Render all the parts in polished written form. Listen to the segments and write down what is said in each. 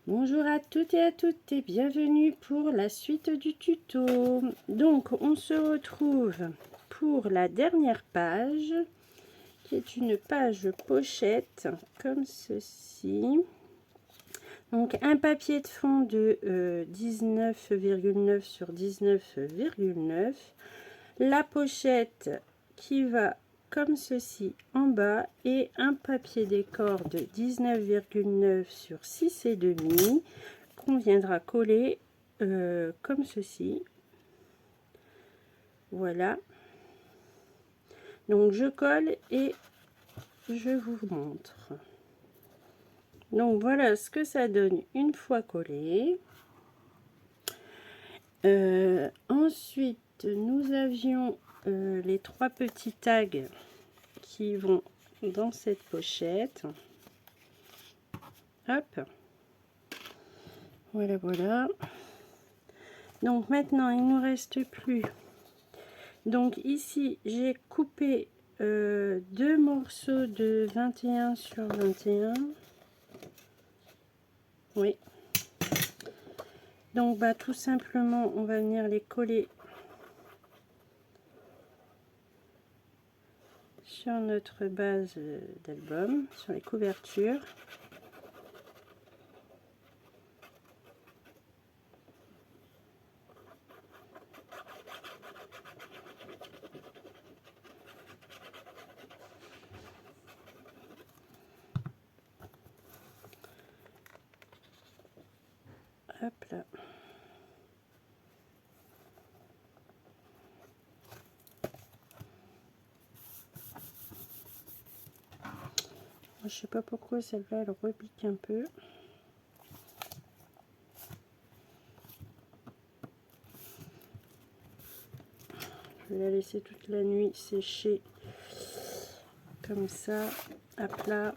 Bonjour à toutes et à toutes et bienvenue pour la suite du tuto. Donc on se retrouve pour la dernière page qui est une page pochette comme ceci. Donc un papier de fond de 19,9 sur 19,9. La pochette qui va comme ceci en bas et un papier décor de 19,9 sur 6,5 qu'on viendra coller comme ceci. Voilà. Donc je colle et je vous montre. Donc voilà ce que ça donne une fois collé. Ensuite nous avions les trois petits tags qui vont dans cette pochette. Hop, voilà, voilà. Donc maintenant il nous reste plus. Donc ici j'ai coupé deux morceaux de 21 sur 21. Oui. Donc bah tout simplement on va venir les coller sur notre base d'album, sur les couvertures. Hop là. Je sais pas pourquoi celle-là elle repique un peu. Je vais la laisser toute la nuit sécher comme ça, à plat.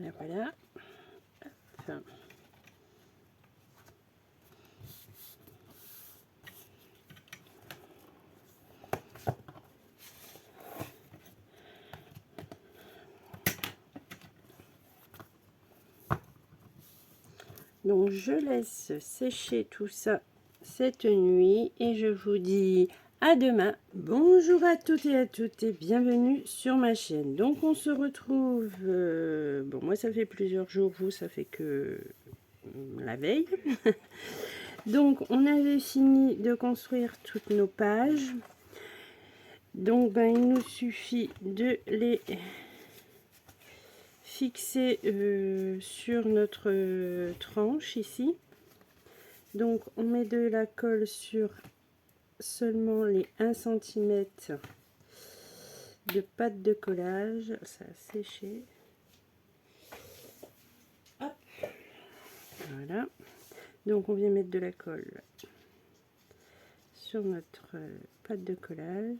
Voilà, voilà. Enfin. Donc je laisse sécher tout ça cette nuit et je vous dis à demain. Bonjour à toutes et bienvenue sur ma chaîne. Donc on se retrouve, bon moi ça fait plusieurs jours, vous ça fait que la veille. Donc on avait fini de construire toutes nos pages. Donc ben, il nous suffit de les fixer sur notre tranche ici. Donc on met de la colle sur seulement les 1 cm de pâte de collage. Ça a séché. Hop. Voilà. Donc on vient mettre de la colle sur notre pâte de collage.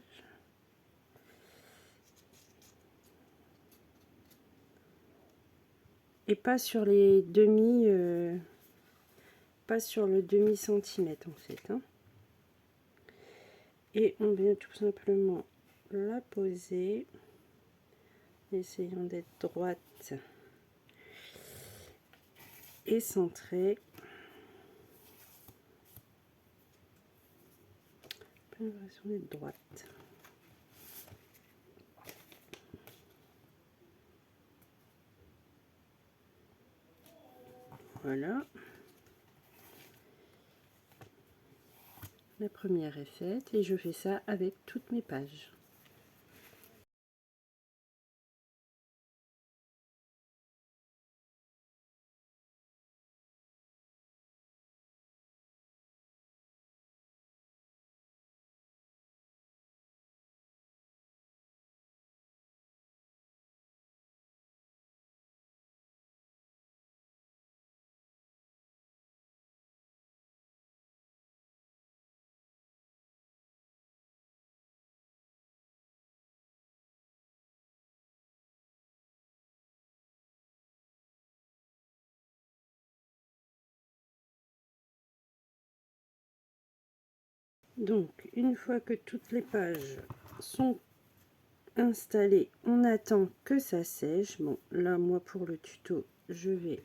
Et pas sur les pas sur le demi centimètre en fait. Hein. Et on vient tout simplement la poser. Essayons d'être droite et centrée. Pas l'impression d'être droite. Voilà. La première est faite et je fais ça avec toutes mes pages. Donc une fois que toutes les pages sont installées, on attend que ça sèche. Bon là moi pour le tuto je vais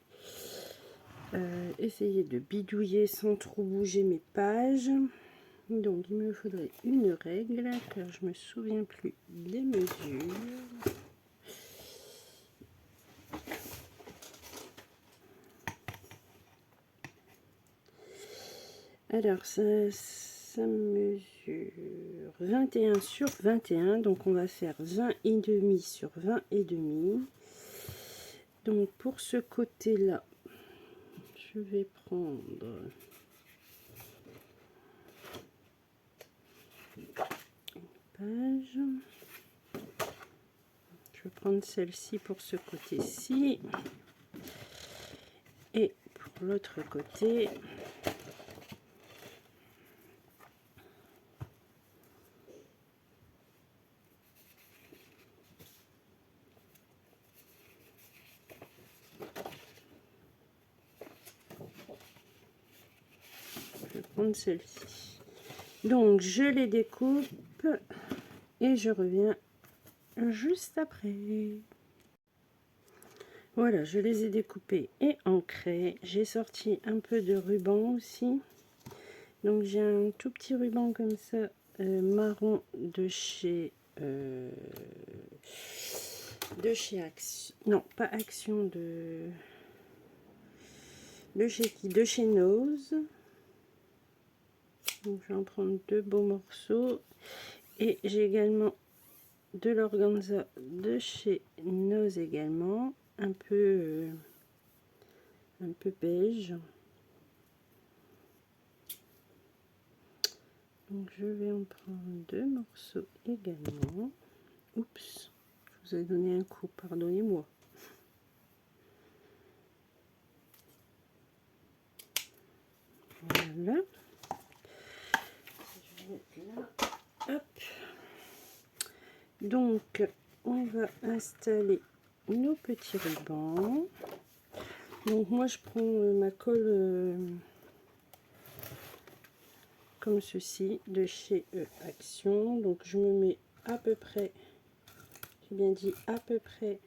essayer de bidouiller sans trop bouger mes pages. Donc il me faudrait une règle car je me souviens plus des mesures. Alors ça mesure 21 sur 21, donc on va faire 20 et demi sur 20 et demi. Donc pour ce côté là je vais prendre une page, je vais prendre celle-ci pour ce côté-ci et pour l'autre côté prendre celle-ci. Donc je les découpe et je reviens juste après. Voilà, je les ai découpés et ancrés. J'ai sorti un peu de ruban aussi. Donc j'ai un tout petit ruban comme ça, marron de chez Action. Non, pas Action, de chez qui? De chez Nose. Donc je vais en prendre deux beaux morceaux. Et j'ai également de l'organza de chez Nose également, un peu beige. Donc je vais en prendre deux morceaux également. Oups, je vous ai donné un coup, pardonnez-moi. Voilà. Je vais mettre là. Hop. Donc on va installer nos petits rubans. Donc moi je prends ma colle comme ceci de chez Action. Donc je me mets à peu près, j'ai bien dit à peu près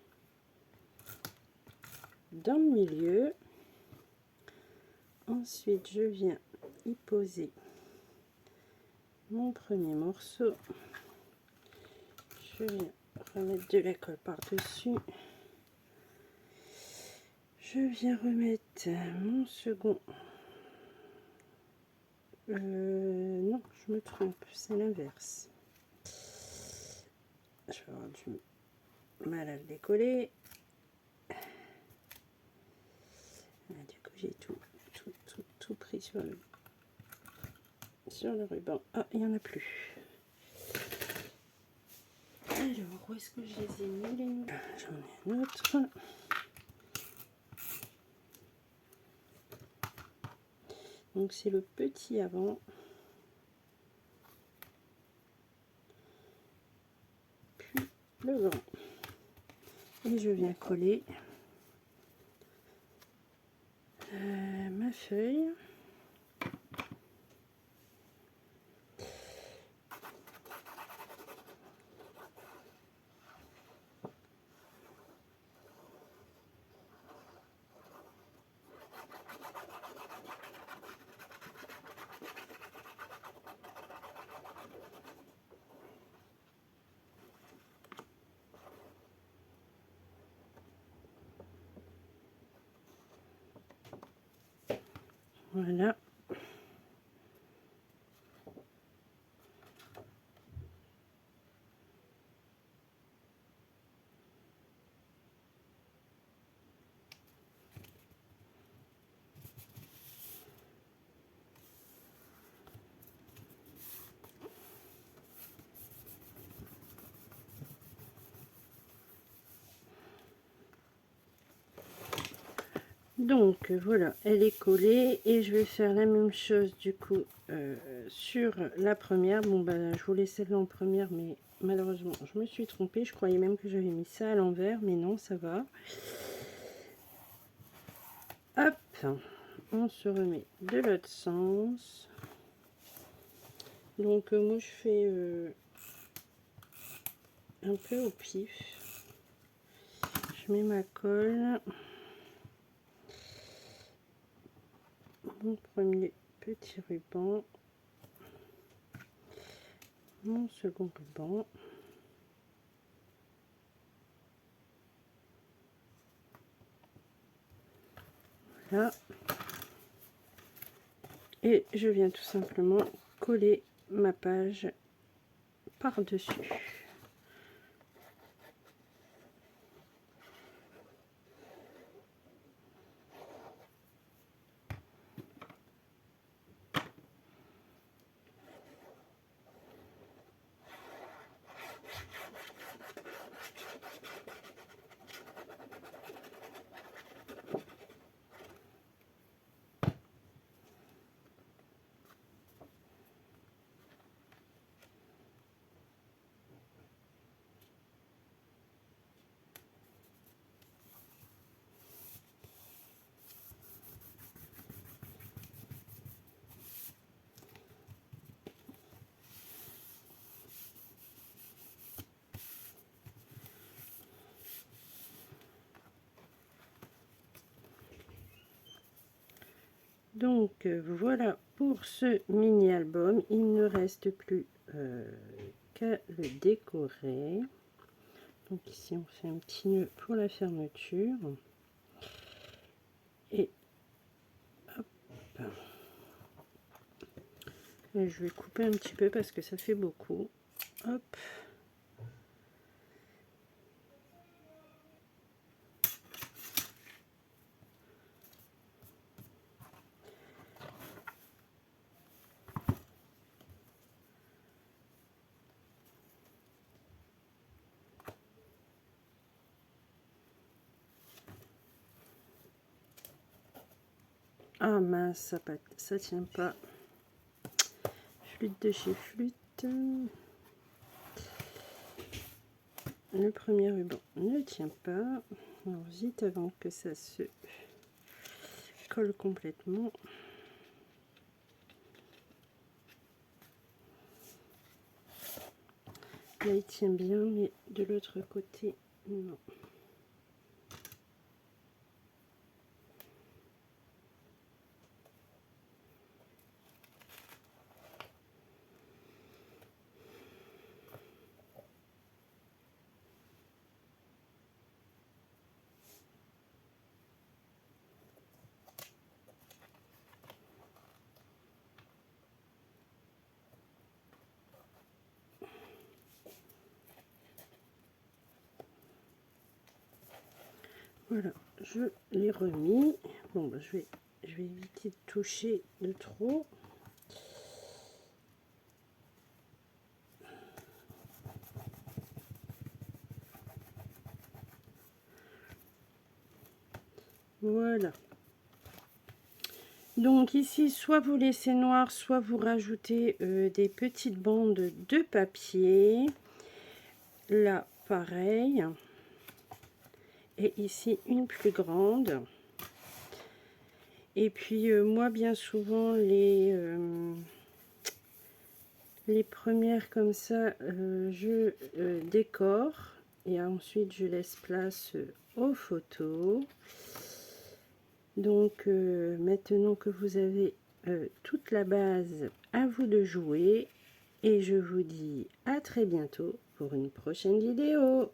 dans le milieu. Ensuite je viens y poser mon premier morceau. Je viens remettre de la colle par dessus. Je viens remettre mon second. Non, je me trompe, c'est l'inverse. Je vais avoir du mal à le décoller. Du coup, j'ai tout pris sur le ruban. Ah, il n'y en a plus. Alors, où est-ce que je les ai mis? J'en ai un autre. Donc, c'est le petit avant. Puis le grand. Et je viens coller ma feuille. Voilà. Donc voilà, elle est collée et je vais faire la même chose du coup sur la première. Bon bah je voulais celle-là en première, mais malheureusement je me suis trompée. Je croyais même que j'avais mis ça à l'envers, mais non, ça va. Hop, on se remet de l'autre sens. Donc moi je fais un peu au pif. Je mets ma colle, mon premier petit ruban, mon second ruban, là, et je viens tout simplement coller ma page par dessus. Donc voilà pour ce mini album. Il ne reste plus qu'à le décorer. Donc ici on fait un petit nœud pour la fermeture. Et hop. Et je vais couper un petit peu parce que ça fait beaucoup. Hop. Ah mince, ça tient pas. Flûte de chez Flûte. Le premier ruban ne tient pas. Alors vite avant que ça se colle complètement. Là il tient bien, mais de l'autre côté, non. Voilà, je l'ai remis. Bon, bah, je vais éviter de toucher de trop. Voilà. Donc ici, soit vous laissez noir, soit vous rajoutez des petites bandes de papier. Là, pareil. Et ici, une plus grande. Et puis, moi, bien souvent, les premières comme ça, je décore. Et ensuite, je laisse place aux photos. Donc maintenant que vous avez toute la base, à vous de jouer et je vous dis à très bientôt pour une prochaine vidéo.